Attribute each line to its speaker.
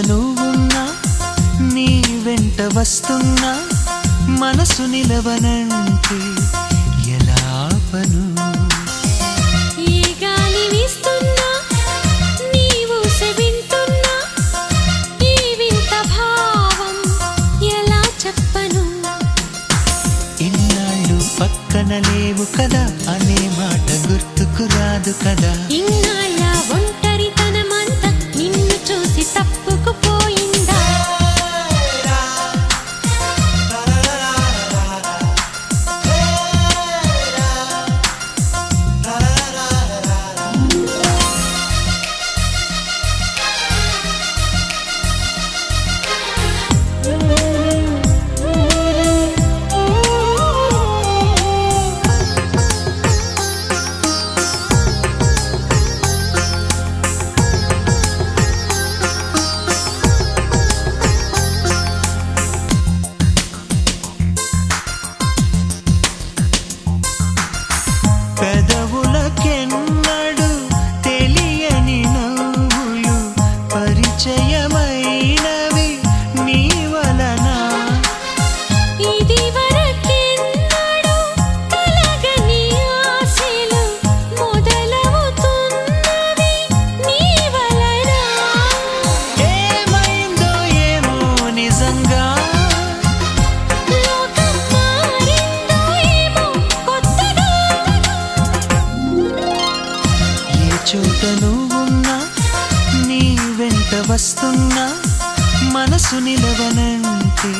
Speaker 1: నువ్వున్నా నీ వెంట వస్తున్నా మనసు నిలవనంటే ఎలా ఆపను
Speaker 2: ఏ గాలి వీస్తున్నా నీ ఊస వింటున్నా ఈ వింత భావం ఎలా చెప్పను
Speaker 1: ఇన్నాళ్ళు పక్కన లేవు కదా అనే మాట గుర్తుకు రాదు కదా
Speaker 2: ఇన్నాళ్ళ ఒంటరితనమంతా నిన్ను చూసి తప్పుకుపోయిందా
Speaker 1: పెదవులకెన్నడు తెలియని నవ్వులు పరిచయమైనవి నీ వలన
Speaker 2: ఇది వరకెన్నడూ కలగని ఆశలు మొదలవుతున్నవి నీ వలన
Speaker 1: ఏమైందో ఏమో నిజంగా
Speaker 2: లోకం మారిందో ఏమో కొత్తగా
Speaker 1: ఏ చోట నువ్వున్నా నీ వెంట వస్తున్నా మనసు నిలవనంటే